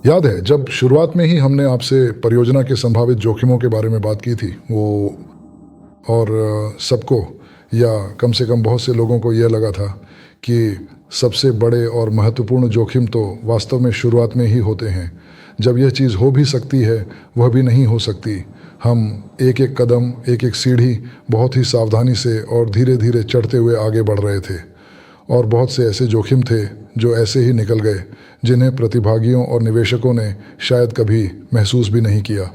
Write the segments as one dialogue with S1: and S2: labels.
S1: याद है जब शुरुआत में ही हमने आपसे परियोजना के संभावित जोखिमों के बारे में बात की थी, वो और सबको या कम से कम बहुत से लोगों को यह लगा था कि सबसे बड़े और महत्वपूर्ण जोखिम तो वास्तव में शुरुआत में ही होते हैं। जब यह चीज़ हो भी सकती है वह भी नहीं हो सकती। हम एक एक कदम, एक एक सीढ़ी बहुत ही सावधानी से और धीरे धीरे चढ़ते हुए आगे बढ़ रहे थे। और बहुत से ऐसे जोखिम थे जो ऐसे ही निकल गए, जिन्हें प्रतिभागियों और निवेशकों ने शायद कभी महसूस भी नहीं किया।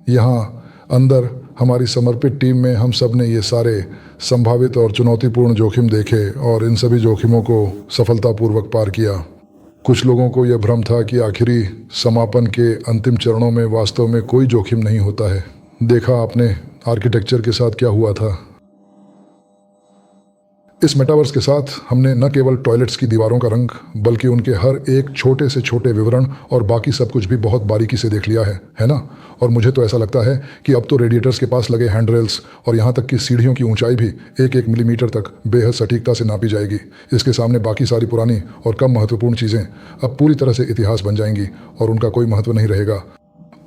S1: यहाँ अंदर हमारी समर्पित टीम में हम सब ने ये सारे संभावित और चुनौतीपूर्ण जोखिम देखे और इन सभी जोखिमों को सफलतापूर्वक पार किया। कुछ लोगों को यह भ्रम था कि आखिरी समापन के अंतिम चरणों में वास्तव में कोई जोखिम नहीं होता है। देखा आपने आर्किटेक्चर के साथ क्या हुआ था। इस मेटावर्स के साथ हमने न केवल टॉयलेट्स की दीवारों का रंग, बल्कि उनके हर एक छोटे से छोटे विवरण और बाकी सब कुछ भी बहुत बारीकी से देख लिया है ना। और मुझे तो ऐसा लगता है कि अब तो रेडिएटर्स के पास लगे हैंडरेल्स और यहाँ तक कि सीढ़ियों की ऊंचाई भी एक एक मिलीमीटर तक बेहद सटीकता से नापी जाएगी। इसके सामने बाकी सारी पुरानी और कम महत्वपूर्ण चीज़ें अब पूरी तरह से इतिहास बन जाएंगी और उनका कोई महत्व नहीं रहेगा।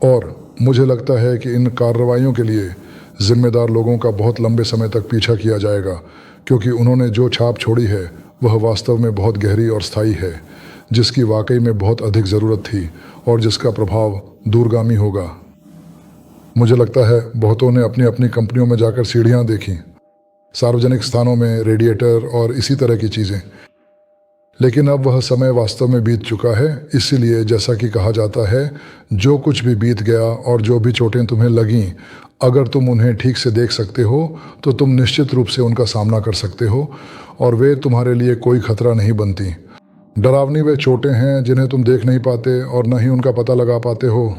S1: और मुझे लगता है कि इन कार्रवाइयों के लिए जिम्मेदार लोगों का बहुत लंबे समय तक पीछा किया जाएगा, क्योंकि उन्होंने जो छाप छोड़ी है वह वास्तव में बहुत गहरी और स्थायी है, जिसकी वाकई में बहुत अधिक ज़रूरत थी और जिसका प्रभाव दूरगामी होगा। मुझे लगता है बहुतों ने अपनी अपनी कंपनियों में जाकर सीढ़ियाँ देखी, सार्वजनिक स्थानों में रेडिएटर और इसी तरह की चीज़ें, लेकिन अब वह समय वास्तव में बीत चुका है। इसीलिए जैसा कि कहा जाता है, जो कुछ भी बीत गया और जो भी चोटें तुम्हें लगीं, अगर तुम उन्हें ठीक से देख सकते हो तो तुम निश्चित रूप से उनका सामना कर सकते हो और वे तुम्हारे लिए कोई खतरा नहीं बनती। डरावनी वे चोटें हैं जिन्हें तुम देख नहीं पाते और न ही उनका पता लगा पाते हो।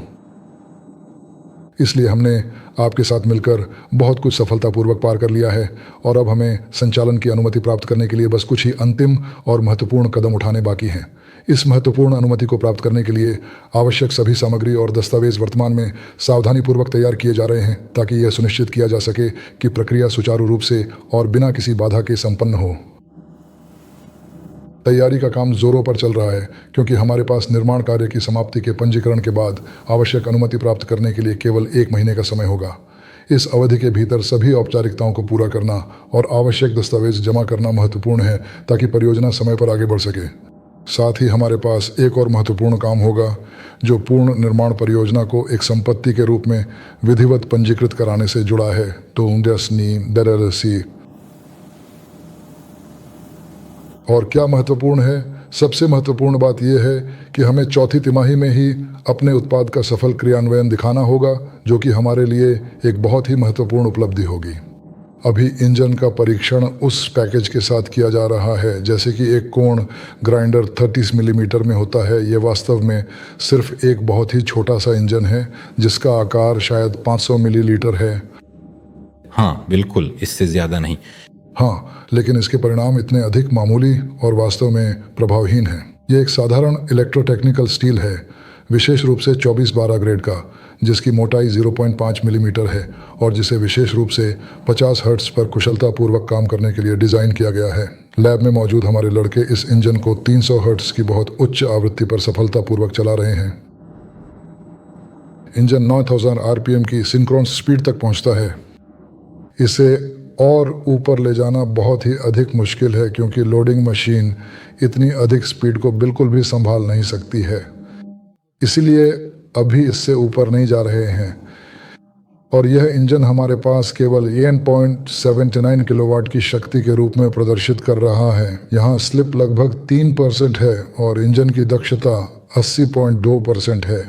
S1: इसलिए हमने आपके साथ मिलकर बहुत कुछ सफलतापूर्वक पार कर लिया है और अब हमें संचालन की अनुमति प्राप्त करने के लिए बस कुछ ही अंतिम और महत्वपूर्ण कदम उठाने बाकी हैं। इस महत्वपूर्ण अनुमति को प्राप्त करने के लिए आवश्यक सभी सामग्री और दस्तावेज वर्तमान में सावधानीपूर्वक तैयार किए जा रहे हैं, ताकि यह सुनिश्चित किया जा सके कि प्रक्रिया सुचारू रूप से और बिना किसी बाधा के संपन्न हो। तैयारी का काम जोरों पर चल रहा है, क्योंकि हमारे पास निर्माण कार्य की समाप्ति के पंजीकरण के बाद आवश्यक अनुमति प्राप्त करने के लिए केवल 1 महीने का समय होगा। इस अवधि के भीतर सभी औपचारिकताओं को पूरा करना और आवश्यक दस्तावेज जमा करना महत्वपूर्ण है, ताकि परियोजना समय पर आगे बढ़ सके। साथ ही हमारे पास एक और महत्वपूर्ण काम होगा, जो पूर्ण निर्माण परियोजना को एक संपत्ति के रूप में विधिवत पंजीकृत कराने से जुड़ा है। तो और क्या महत्वपूर्ण है? सबसे महत्वपूर्ण बात यह है कि हमें चौथी तिमाही में ही अपने उत्पाद का सफल क्रियान्वयन दिखाना होगा, जो कि हमारे लिए एक बहुत ही महत्वपूर्ण उपलब्धि होगी। अभी इंजन का परीक्षण उस पैकेज के साथ किया जा रहा है जैसे कि एक कोण ग्राइंडर 30 मिलीमीटर में होता है। यह वास्तव में सिर्फ एक बहुत ही छोटा सा इंजन है, जिसका आकार शायद 500 मिलीलीटर है।
S2: हाँ बिल्कुल, इससे ज़्यादा नहीं।
S1: हाँ, लेकिन इसके परिणाम इतने अधिक मामूली और वास्तव में प्रभावहीन हैं। यह एक साधारण इलेक्ट्रोटेक्निकल स्टील है, विशेष रूप से 24-12 ग्रेड का, जिसकी मोटाई 0.5 मिलीमीटर है और जिसे विशेष रूप से 50 हर्ट्ज पर कुशलतापूर्वक काम करने के लिए डिज़ाइन किया गया है। लैब में मौजूद हमारे लड़के इस इंजन को 300 हर्ट्ज की बहुत उच्च आवृत्ति पर सफलतापूर्वक चला रहे हैं। इंजन 9000 आरपीएम की सिंक्रोनस स्पीड तक पहुंचता है। इसे और ऊपर ले जाना बहुत ही अधिक मुश्किल है, क्योंकि लोडिंग मशीन इतनी अधिक स्पीड को बिल्कुल भी संभाल नहीं सकती है। इसीलिए अभी इससे ऊपर नहीं जा रहे हैं। और यह इंजन हमारे पास केवल 1.79 किलोवाट की शक्ति के रूप में प्रदर्शित कर रहा है। यहाँ स्लिप लगभग 3% है और इंजन की दक्षता 80.2% है।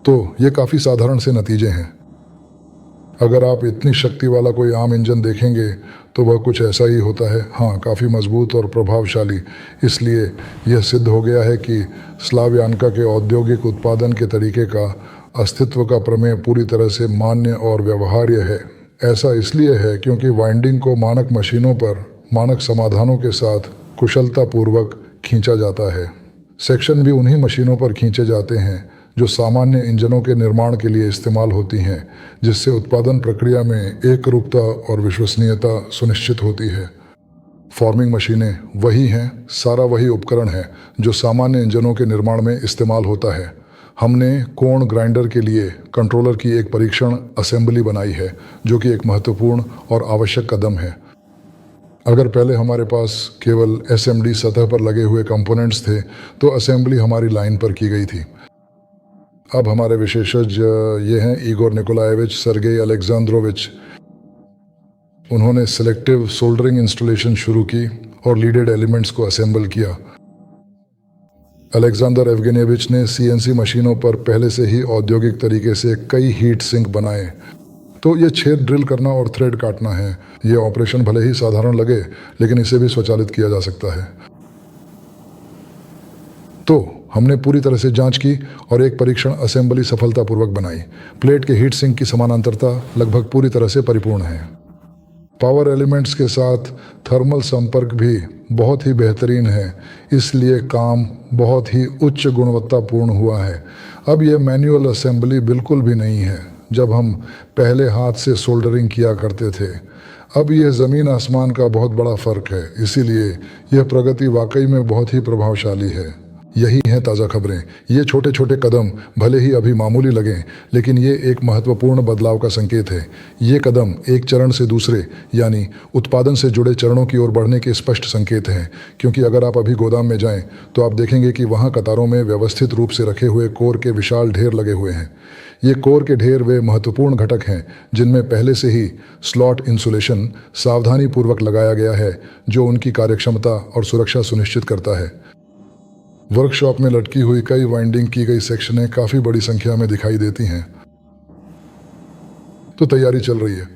S1: तो ये काफ़ी साधारण से नतीजे हैं। अगर आप इतनी शक्ति वाला कोई आम इंजन देखेंगे तो वह कुछ ऐसा ही होता है। हाँ, काफ़ी मजबूत और प्रभावशाली। इसलिए यह सिद्ध हो गया है कि स्लावियानका के औद्योगिक उत्पादन के तरीके का अस्तित्व का प्रमेय पूरी तरह से मान्य और व्यवहार्य है। ऐसा इसलिए है क्योंकि वाइंडिंग को मानक मशीनों पर मानक समाधानों के साथ कुशलतापूर्वक खींचा जाता है। सेक्शन भी उन्हीं मशीनों पर खींचे जाते हैं जो सामान्य इंजनों के निर्माण के लिए इस्तेमाल होती हैं, जिससे उत्पादन प्रक्रिया में एकरूपता और विश्वसनीयता सुनिश्चित होती है। फॉर्मिंग मशीनें वही हैं, सारा वही उपकरण है जो सामान्य इंजनों के निर्माण में इस्तेमाल होता है। हमने कोण ग्राइंडर के लिए कंट्रोलर की एक परीक्षण असेंबली बनाई है, जो कि एक महत्वपूर्ण और आवश्यक कदम है। अगर पहले हमारे पास केवल एसएमडी सतह पर लगे हुए कंपोनेंट्स थे तो असेंबली हमारी लाइन पर की गई थी। अब हमारे विशेषज्ञ ये हैं इगोर निकोलाएविच, सर्गेई अलेक्जेंद्रोविच। उन्होंने सिलेक्टिव सोल्डरिंग इंस्टॉलेशन शुरू की और लीडेड एलिमेंट्स को असेंबल किया। अलेक्जेंडर एवगेनियविच ने सीएनसी मशीनों पर पहले से ही औद्योगिक तरीके से कई हीट सिंक बनाए। तो ये छेद ड्रिल करना और थ्रेड काटना है। ये ऑपरेशन भले ही साधारण लगे, लेकिन इसे भी स्वचालित किया जा सकता है। तो हमने पूरी तरह से जांच की और एक परीक्षण असेंबली सफलतापूर्वक बनाई। प्लेट के हीट सिंक की समानांतरता लगभग पूरी तरह से परिपूर्ण है। पावर एलिमेंट्स के साथ थर्मल संपर्क भी बहुत ही बेहतरीन है, इसलिए काम बहुत ही उच्च गुणवत्तापूर्ण हुआ है। अब यह मैनुअल असेंबली बिल्कुल भी नहीं है, जब हम पहले हाथ से सोल्डरिंग किया करते थे। अब यह ज़मीन आसमान का बहुत बड़ा फ़र्क है, इसीलिए यह प्रगति वाकई में बहुत ही प्रभावशाली है। यही हैं ताज़ा खबरें। ये छोटे छोटे कदम भले ही अभी मामूली लगें, लेकिन ये एक महत्वपूर्ण बदलाव का संकेत है। ये कदम एक चरण से दूसरे यानी उत्पादन से जुड़े चरणों की ओर बढ़ने के स्पष्ट संकेत हैं, क्योंकि अगर आप अभी गोदाम में जाएं तो आप देखेंगे कि वहाँ कतारों में व्यवस्थित रूप से रखे हुए कोर के विशाल ढेर लगे हुए हैं। ये कोर के ढेर वे महत्वपूर्ण घटक हैं जिनमें पहले से ही स्लॉट इंसुलेशन सावधानीपूर्वक लगाया गया है, जो उनकी कार्यक्षमता और सुरक्षा सुनिश्चित करता है। वर्कशॉप में लटकी हुई कई वाइंडिंग की गई सेक्शनें काफ़ी बड़ी संख्या में दिखाई देती हैं। तो तैयारी चल रही है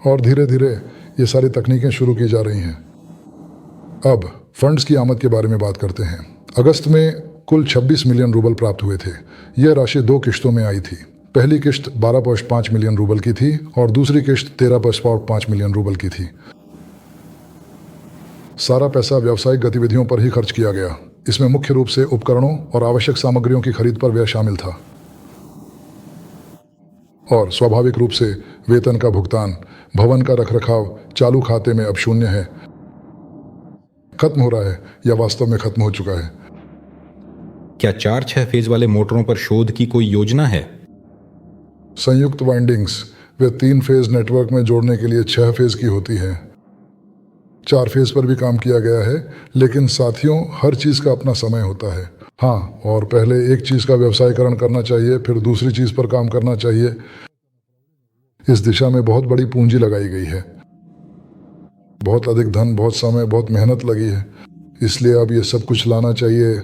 S1: और धीरे धीरे ये सारी तकनीकें शुरू की जा रही हैं। अब फंड्स की आमद के बारे में बात करते हैं। अगस्त में कुल 26 मिलियन रूबल प्राप्त हुए थे। यह राशि 2 किश्तों में आई थी। पहली किश्त 12.5 मिलियन रूबल की थी और दूसरी किश्त 13.5 मिलियन रूबल की थी। सारा पैसा व्यावसायिक गतिविधियों पर ही खर्च किया गया। इसमें मुख्य रूप से उपकरणों और आवश्यक सामग्रियों की खरीद पर व्यय शामिल था और स्वाभाविक रूप से वेतन का भुगतान, भवन का रखरखाव चालू खाते में अब शून्य है। खत्म हो रहा है या वास्तव में खत्म हो चुका है।
S2: क्या 4-6 फेज वाले मोटरों पर शोध की कोई योजना है?
S1: संयुक्त वाइंडिंग्स वे 3 फेज नेटवर्क में जोड़ने के लिए 6 फेज की होती है। 4 फेज पर भी काम किया गया है, लेकिन साथियों हर चीज़ का अपना समय होता है। हाँ, और पहले एक चीज़ का व्यवसायीकरण करना चाहिए, फिर दूसरी चीज़ पर काम करना चाहिए। इस दिशा में बहुत बड़ी पूंजी लगाई गई है, बहुत अधिक धन, बहुत समय, बहुत मेहनत लगी है। इसलिए अब ये सब कुछ लाना चाहिए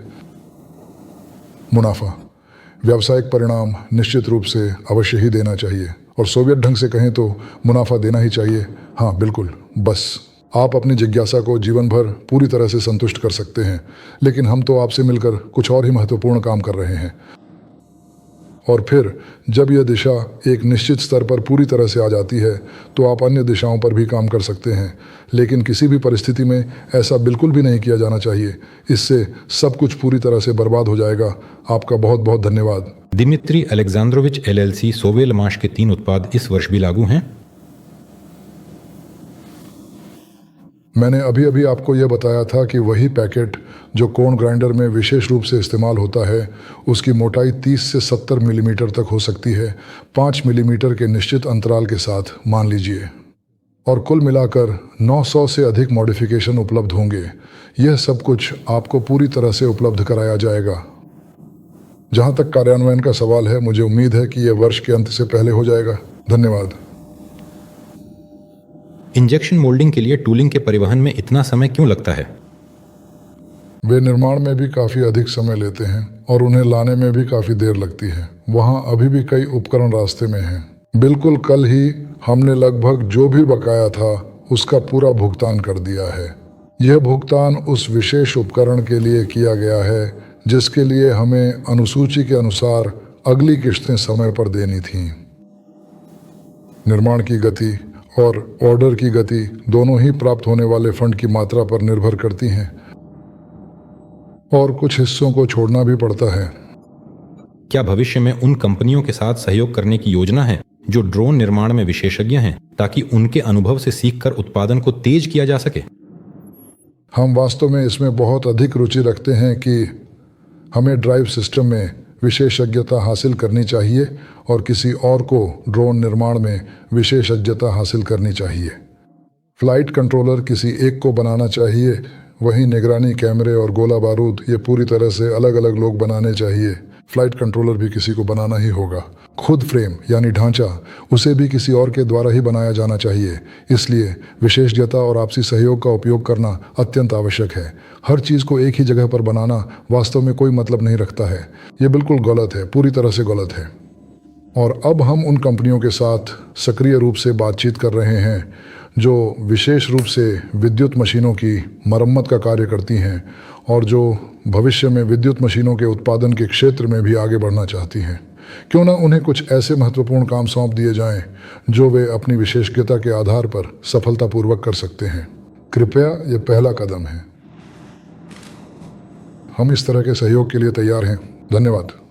S1: मुनाफा। व्यावसायिक परिणाम निश्चित रूप से अवश्य ही देना चाहिए, और सोवियत ढंग से कहें तो मुनाफा देना ही चाहिए। हाँ बिल्कुल, बस आप अपनी जिज्ञासा को जीवन भर पूरी तरह से संतुष्ट कर सकते हैं, लेकिन हम तो आपसे मिलकर कुछ और ही महत्वपूर्ण काम कर रहे हैं। और फिर जब यह दिशा एक निश्चित स्तर पर पूरी तरह से आ जाती है तो आप अन्य दिशाओं पर भी काम कर सकते हैं, लेकिन किसी भी परिस्थिति में ऐसा बिल्कुल भी नहीं किया जाना चाहिए। इससे सब कुछ पूरी तरह से बर्बाद हो जाएगा। आपका बहुत बहुत धन्यवाद।
S2: दिमित्री अलेक्जेंद्रोविच LLC सोवेलमाश के 3 उत्पाद इस वर्ष भी लागू हैं।
S1: मैंने अभी अभी आपको यह बताया था कि वही पैकेट जो कोण ग्राइंडर में विशेष रूप से इस्तेमाल होता है, उसकी मोटाई 30 से 70 मिलीमीटर तक हो सकती है, 5 मिलीमीटर के निश्चित अंतराल के साथ मान लीजिए। और कुल मिलाकर 900 से अधिक मॉडिफिकेशन उपलब्ध होंगे। यह सब कुछ आपको पूरी तरह से उपलब्ध कराया जाएगा। जहाँ तक कार्यान्वयन का सवाल है, मुझे उम्मीद है कि यह वर्ष के अंत से पहले हो जाएगा। धन्यवाद।
S2: इंजेक्शन मोल्डिंग के लिए टूलिंग के परिवहन में इतना समय क्यों लगता है?
S1: वे निर्माण में भी काफ़ी अधिक समय लेते हैं और उन्हें लाने में भी काफ़ी देर लगती है। वहाँ अभी भी कई उपकरण रास्ते में हैं। बिल्कुल कल ही हमने लगभग जो भी बकाया था उसका पूरा भुगतान कर दिया है। यह भुगतान उस विशेष उपकरण के लिए किया गया है जिसके लिए हमें अनुसूची के अनुसार अगली किश्तें समय पर देनी थीं। निर्माण की गति और ऑर्डर की गति दोनों ही प्राप्त होने वाले फंड की मात्रा पर निर्भर करती हैं, और कुछ हिस्सों को छोड़ना भी पड़ता है।
S2: क्या भविष्य में उन कंपनियों के साथ सहयोग करने की योजना है जो ड्रोन निर्माण में विशेषज्ञ हैं, ताकि उनके अनुभव से सीखकर उत्पादन को तेज किया जा सके?
S1: हम वास्तव में इसमें बहुत अधिक रुचि रखते हैं कि हमें ड्राइव सिस्टम में विशेषज्ञता हासिल करनी चाहिए और किसी और को ड्रोन निर्माण में विशेषज्ञता हासिल करनी चाहिए। फ्लाइट कंट्रोलर किसी एक को बनाना चाहिए, वहीं निगरानी कैमरे और गोला बारूद ये पूरी तरह से अलग अलग लोग बनाने चाहिए। फ्लाइट कंट्रोलर भी किसी को बनाना ही होगा। खुद फ्रेम यानी ढांचा उसे भी किसी और के द्वारा ही बनाया जाना चाहिए। इसलिए विशेषज्ञता और आपसी सहयोग का उपयोग करना अत्यंत आवश्यक है। हर चीज़ को एक ही जगह पर बनाना वास्तव में कोई मतलब नहीं रखता है। ये बिल्कुल गलत है, पूरी तरह से गलत है। और अब हम उन कंपनियों के साथ सक्रिय रूप से बातचीत कर रहे हैं जो विशेष रूप से विद्युत मशीनों की मरम्मत का कार्य करती हैं और जो भविष्य में विद्युत मशीनों के उत्पादन के क्षेत्र में भी आगे बढ़ना चाहती हैं। क्यों ना उन्हें कुछ ऐसे महत्वपूर्ण काम सौंप दिए जाएं जो वे अपनी विशेषज्ञता के आधार पर सफलतापूर्वक कर सकते हैं। कृपया ये पहला कदम है। हम इस तरह के सहयोग के लिए तैयार हैं। धन्यवाद।